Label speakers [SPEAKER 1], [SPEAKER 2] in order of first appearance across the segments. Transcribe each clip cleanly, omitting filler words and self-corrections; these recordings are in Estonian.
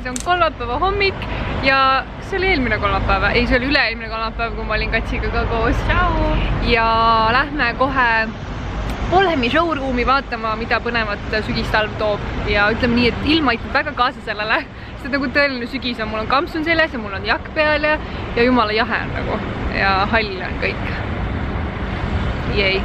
[SPEAKER 1] see on kolmapäeva hommik ja see oli eelmine kolmapäev, ei see oli üle-eelmine kolmapäev, kui ma olin Katsiga ka koos. Tšau! Ja lähme kohe Polhemi showroomi vaatama, mida põnevat sügistalv toob ja ütleme nii, et ilm aitab väga kaasa sellele, sest nagu tõeline sügis on, mul on kampsun seljas ja mul on jakk peal ja jumala jahe on nagu ja hall on kõik. Jej!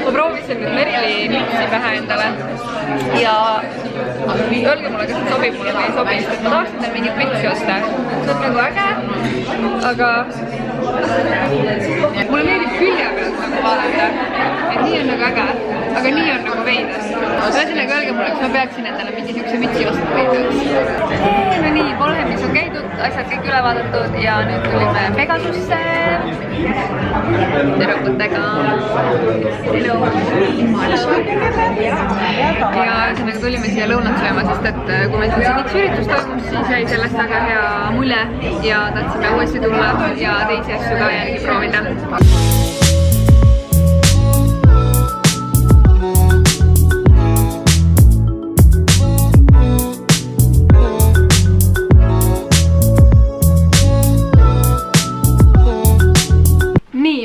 [SPEAKER 1] Ma proovisin nüüd Merili mütsi pähe endale ja öelge mulle, kas see sobib mulle või ei sobi, sest et ma tahaks endale mingit mütsi osta. See on nagu äge, aga mulle meeldib külje pealt nagu vaadata, et nii on nagu äge, aga nii on nagu veides. Ühesõnaga öelge mulle, kas ma peaksin endale mingi niisuguse mütsi ostma veidaks. No nii, Polhemis on käidud, asjad kõik üle vaadatud ja nüüd tulime Pegasusse tüdrukutega. Hello! Ja ühesõnaga tulime siia lõunat sööma, sest et kui meil siin üks üritus toimus, siis jäi sellest väga hea mulje ja tahtsime uuesti tulla ja teisi asju ka järgi proovida.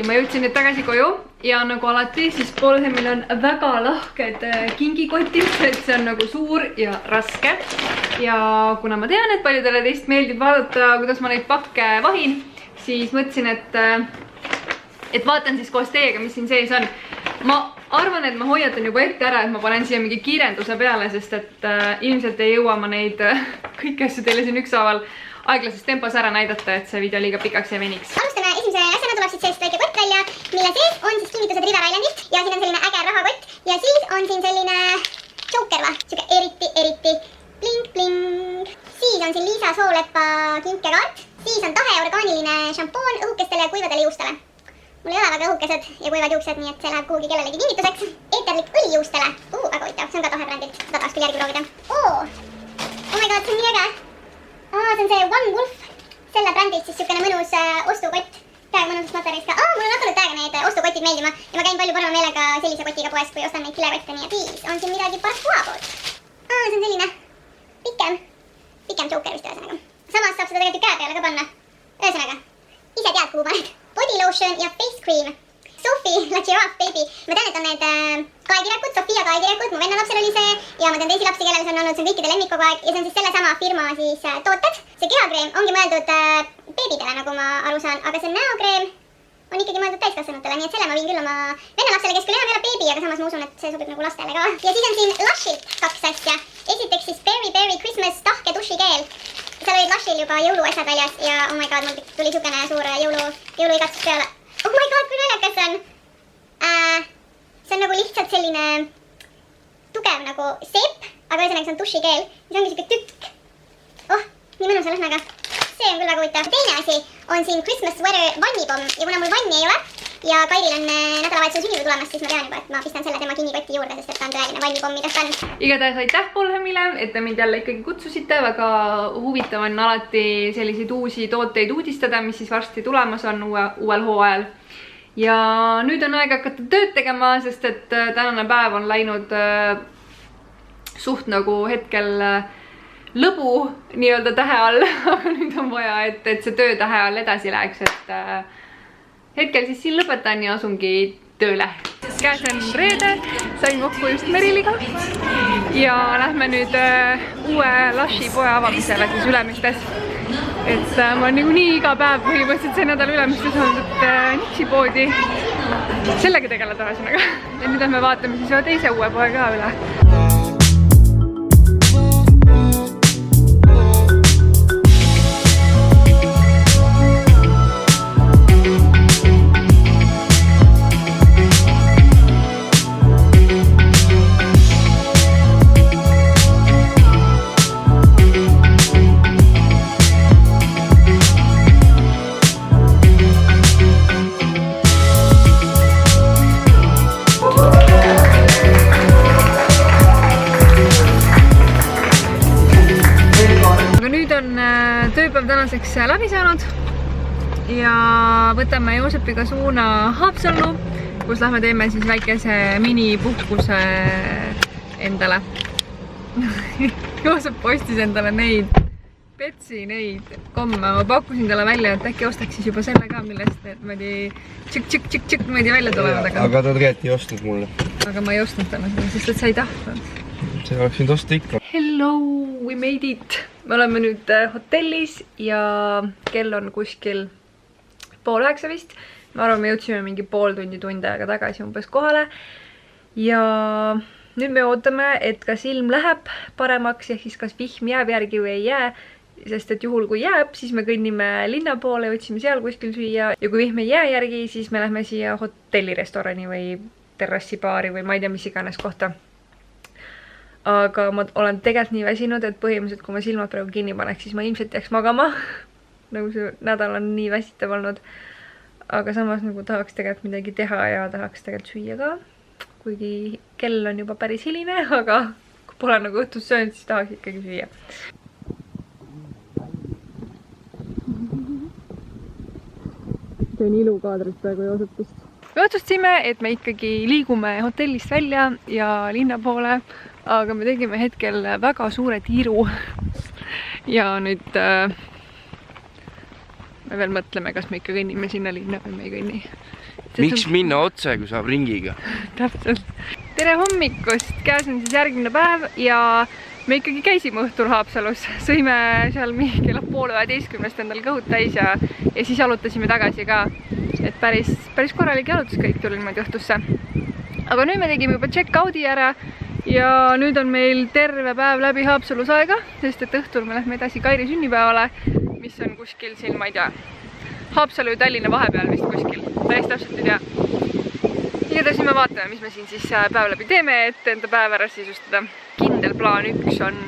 [SPEAKER 1] Ma jõudsin nüüd tagasi koju ja nagu alati, siis Polhemil on väga lahked kingikotid, et see on nagu suur ja raske. Ja kuna ma tean, et paljudele teist meeldib vaadata, kuidas ma neid pakke vahin, siis mõtlesin, et vaatan siis koos teiega, mis siin sees on. Ma arvan, et ma hoiatan juba ette ära, et ma panen siia mingi kiirenduse peale, sest et ilmselt ei jõua ma neid kõiki asju teile siin ükshaaval aeglases tempos ära näidata, et see video liiga pikaks ei veniks.
[SPEAKER 2] Alustame esimese asjana, tuleb siis sellist väike kott välja, mille sees on siis kingitused River Islandilt ja siin on selline äge rahakott ja siis on siin selline joker siuke eriti bling. Siis on siin Liisa Soolepa kinkekaart, siis on Tahe orgaaniline šampoon õhukestele ja kuivadele juustele. Mul ei ole väga õhukesed ja kuivad juuksed, nii et see läheb kuhugi kellelegi kingituseks. Eeterlik õli juustele, väga huvitav, see on ka Tahe brändilt, seda tahaks küll järgi proovida. Oh my god, see on nii äge! See on see One Wolf, selle brändilt siis siukene mõnus ostukott, täiega mõnusast materjalist ka. Mul on hakanud täiega need ostukotid meeldima ja ma käin palju parema meelega sellise kotiga poes, kui ostan neid kilekotte, nii et siis on siin midagi parfua poolt. See on selline pikem joker vist ühesõnaga. Samas saab seda tegelikult käe peale ka panna. Ühesõnaga, ise tead kuhu paned. Body lotion ja face cream. Sophie La Giraffe Baby. Ma tean, et on need kaekirekud, Sofia kaekirekud, mu venna lapsel oli see ja ma tean teisi lapsi, kellel see on olnud, see on kõikide lemmik kogu aeg ja see on siis selle sama firma siis tooted. See kehakreem ongi mõeldud beebidele, nagu ma aru saan, aga see näokreem on ikkagi mõeldud täiskasvanutele, nii et selle ma viin küll oma venna lapsele, kes küll enam ei ole beebi, aga samas ma usun, et see sobib nagu lastele ka. Ja siis on siin Lushilt kaks asja. Esiteks siis Berry Christmas tahke dušikeel. Seal olid Lushil juba jõuluasjad väljas ja oh my god, mul tuli siukene suur jõuluigatsus peale. Oh my god, kui naljakas see on! See on nagu lihtsalt selline tugev nagu seep, aga ühesõnaga see on dušikeel. See ongi siuke tükk. Nii mõnusa lõhnaga. See on küll väga huvitav. Teine asi on siin Christmas Sweater vannipomm ja kuna mul vanni ei ole ja Kairil on nädalavahetusel sünnipäev tulemas, siis ma tean juba, et ma pistan selle tema kinnikotti juurde, sest et ta on tõeline vannipomm, mida ta on.
[SPEAKER 1] Igatahes aitäh Polhemile, et te mind jälle ikkagi kutsusite. Väga huvitav on alati selliseid uusi tooteid uudistada, mis siis varsti tulemas on uuel hooajal. Ja nüüd on aeg hakata tööd tegema, sest et tänane päev on läinud suht nagu hetkel lõbu nii-öelda tähe all, aga nüüd on vaja, et see töö tähe all edasi läheks, et hetkel siis siin lõpetan ja asungi tööle. käes on reede, sain kokku just Meriliga ja lähme nüüd uue Lushi poe avamisele siis Ülemistes. Et ma olen niikuinii iga päev põhimõtteliselt see nädal Ülemistes olnud Nixi poodi sellega tegeleda ühesõnaga. Ja nüüd me vaatame siis teise uue poe ka üle. Tööpäev tänaseks läbi saanud ja võtame Joosepiga suuna Haapsallu, kus lähme teeme siis väikese minipuhkuse endale. Joosep ostis endale neid komme. Ma pakkusin talle välja, et äkki ostaks siis juba selle ka, millest need tšik-tšik-tšik-tšik välja tulevad.
[SPEAKER 3] Aga ta tegelikult ei ostnud mulle.
[SPEAKER 1] Aga ma ei ostnud talle seda, sest et sa ei tahtnud.
[SPEAKER 3] See oleks nüüd osta ikka.
[SPEAKER 1] Hello, we made it! Me oleme nüüd hotellis ja kell on kuskil 8:30 vist. Ma arvan, me jõudsime mingi pool tundi aega tagasi umbes kohale. Ja nüüd me ootame, et kas ilm läheb paremaks ja siis kas vihm jääb järgi või ei jää. Sest et juhul kui jääb, siis me kõnnime linna poole, otsime seal kuskil süüa. Ja kui vihm ei jää järgi, siis me lähme siia hotellirestorani või terrassibaari või ma ei tea, mis iganes kohta. Aga ma olen tegelikult nii väsinud, et põhimõtteliselt kui ma silmad praegu kinni paneks, siis ma ilmselt jääks magama. Nagu see nädal on nii väsitav olnud. Aga samas nagu tahaks tegelikult midagi teha ja tahaks tegelikult süüa ka. Kuigi kell on juba päris hiline, aga kui pole nagu õhtus söönud, siis tahaks ikkagi süüa. See on ilukaadrit praegu Joosepist. Me otsustasime, et me ikkagi liigume hotellist välja ja linna poole. Aga me tegime hetkel väga suure tiiru ja nüüd me veel mõtleme, kas me ikka kõnnime sinna linna või me ei kõnni.
[SPEAKER 3] Miks minna otse, kui saab ringiga?
[SPEAKER 1] Täpselt. Tere hommikust! Käes on siis järgmine päev ja me ikkagi käisime õhtul Haapsalus. Sõime seal kella 10:30 endal kõhud täis ja siis jalutasime tagasi ka. Et päris korralik jalutus kõik tuli niimoodi õhtusse. Aga nüüd me tegime juba check-out'i ära. Ja nüüd on meil terve päev läbi Haapsalus aega, sest et õhtul me lähme edasi Kairi sünnipäevale, mis on kuskil siin, ma ei tea, Haapsalu ja Tallinna vahepeal vist kuskil, päris täpselt ei tea. Igatahes me vaatame, mis me siin siis päev läbi teeme, et enda päev ära sisustada. Kindel plaan 1 on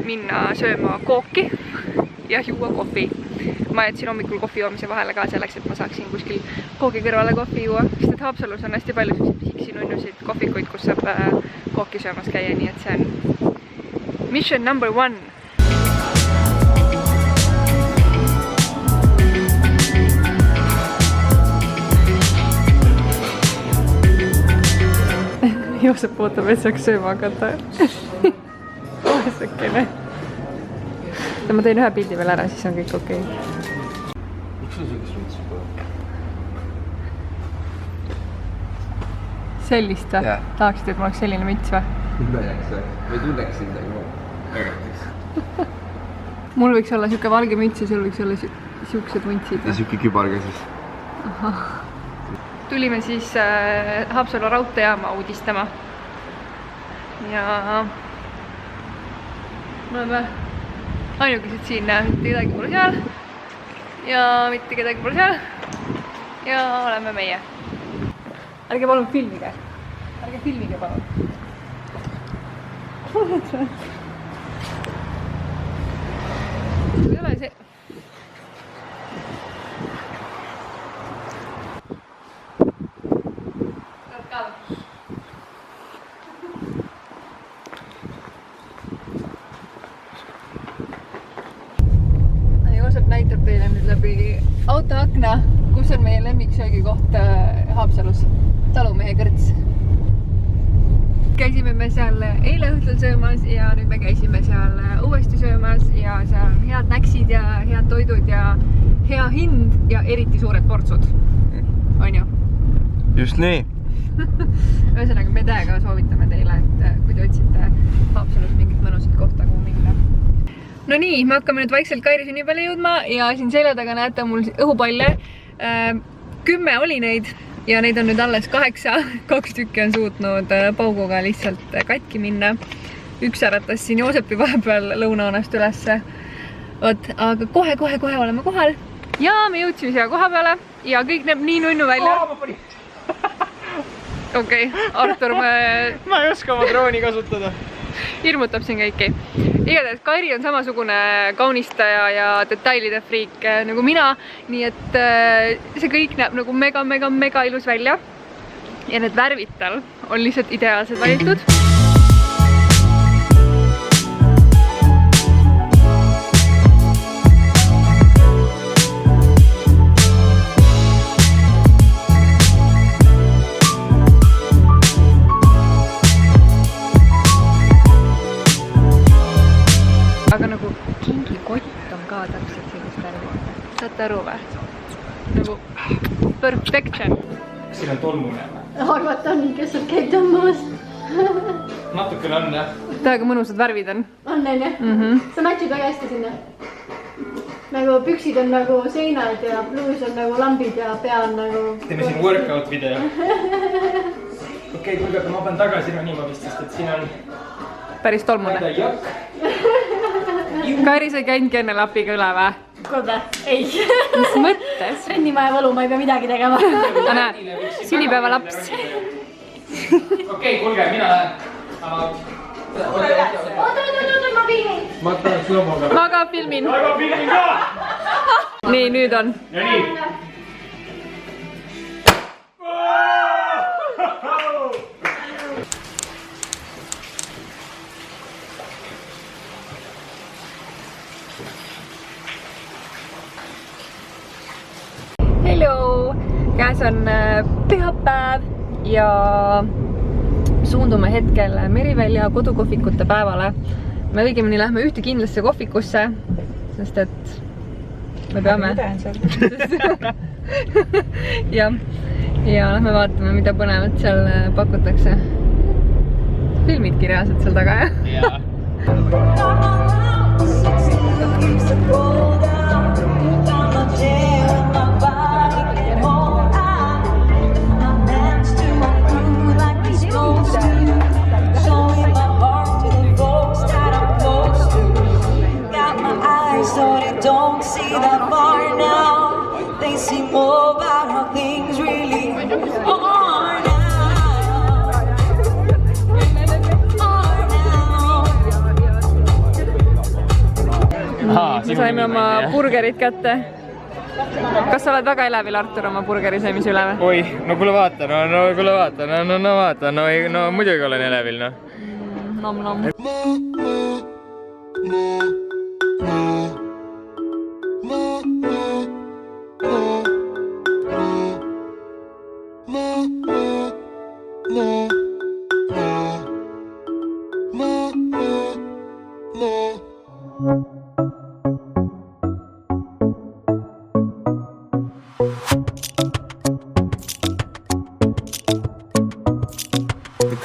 [SPEAKER 1] minna sööma kooki ja juua kohvi. Ma jätsin hommikul kohvi joomise vahele ka selleks, et ma saaksin kuskil kooki kõrvale kohvi juua, sest et Haapsalus on hästi palju pisiksi nunnusid kohvikuid, kus saab kooki söömas käia, nii et see on mission number 1. Joosep ootab, et saaks sööma hakata. Vaesakene. Ma teen ühe pildi veel ära, siis on kõik okei.
[SPEAKER 3] Miks on sellist mütsi pole?
[SPEAKER 1] Sellist või? Tahaksid, et mul oleks selline müts või?
[SPEAKER 3] Või tunneks sind nagu
[SPEAKER 1] Mul võiks olla siuke valge müts ja sul võiks olla siuksed müntsid.
[SPEAKER 3] Ja siuke kübar ka siis.
[SPEAKER 1] Tulime siis Haapsalu raudteejaama uudistama. Ja me oleme ainukesed siin, mitte kedagi pole seal ja mitte kedagi pole seal ja oleme meie. Ärge palun filmige. Ärge filmige palun. Ei ole see. Joosep näitab teile nüüd läbi autoakna, kus on meie lemmiksöögikoht Haapsalus. Talumehe kõrts. Käisime me seal eile õhtul söömas ja nüüd me käisime seal uuesti söömas ja seal on head näksid ja head toidud ja hea hind ja eriti suured portsud. On ju?
[SPEAKER 3] Just nii.
[SPEAKER 1] ühesõnaga, me täiega soovitame teile, et kui te otsite Haapsalus mingit mõnusat kohta, kuhu minna. No nii, me hakkame nüüd vaikselt Kairi sünnipäevale jõudma ja siin selja taga näete mul õhupalle. 10 oli neid ja neid on nüüd alles 8. 2 tükki on suutnud pauguga lihtsalt katki minna. Üks äratas siin Joosepi vahepeal lõunaunast ülesse. Vot, aga kohe oleme kohal ja me jõudsime siia koha peale ja kõik näeb nii nunnu välja. Okei, Artur,
[SPEAKER 4] ma ei oska oma drooni kasutada.
[SPEAKER 1] Hirmutab siin kõiki. Igatahes Kairi on samasugune kaunistaja ja detailide friik nagu mina, nii et see kõik näeb nagu mega ilus välja. Ja need värvid tal on lihtsalt ideaalsed valitud. Aga nagu kingikott on ka täpselt sellist värvi. Saate aru või? Nagu perfection.
[SPEAKER 4] Siin on tolmune.
[SPEAKER 5] Arvat on, kes sul käib tõmbamas.
[SPEAKER 4] Natukene on, jah.
[SPEAKER 1] Täiega mõnusad värvid on.
[SPEAKER 5] On jah? Sa matchid väga hästi sinna. Nagu püksid on nagu seinad ja bluus on nagu lambid ja pea on nagu...
[SPEAKER 4] Teeme siin workout video. Okei, kuulge, aga ma pean tagasi ronima vist, sest et siin on...
[SPEAKER 1] Päris tolmune. Kairi, sa ei käinudki enne lapiga üle või?
[SPEAKER 5] Kuulge, ei.
[SPEAKER 1] Mis mõttes?
[SPEAKER 5] Trennimaja valu, ma ei pea midagi tegema.
[SPEAKER 1] Näe, sünnipäeva laps.
[SPEAKER 4] Okei, kuulge, mina lähen.
[SPEAKER 5] Oota, ma filmin.
[SPEAKER 3] Ma tahaks lõmoga.
[SPEAKER 1] Ma ka filmin.
[SPEAKER 4] Ma filmin ka!
[SPEAKER 1] Nii, nüüd on.
[SPEAKER 4] Ja nii.
[SPEAKER 1] Hello! Käes on pühapäev ja suundume hetkel Merivälja kodukohvikute päevale. Me õigemini lähme ühte kindlasse kohvikusse, sest et me peame. ja lähme vaatame, mida põnevat seal pakutakse. Filmidki reaalselt seal taga, jah?
[SPEAKER 6] Don't see that far now. They see more about how things really are
[SPEAKER 1] now. Me saime oma burgerid kätte. Kas sa oled väga elevil, Artur, oma burgeri söömise üle või?
[SPEAKER 4] Oi, no kuule vaata, no muidugi olen elevil, noh.
[SPEAKER 1] Nom.
[SPEAKER 6] no.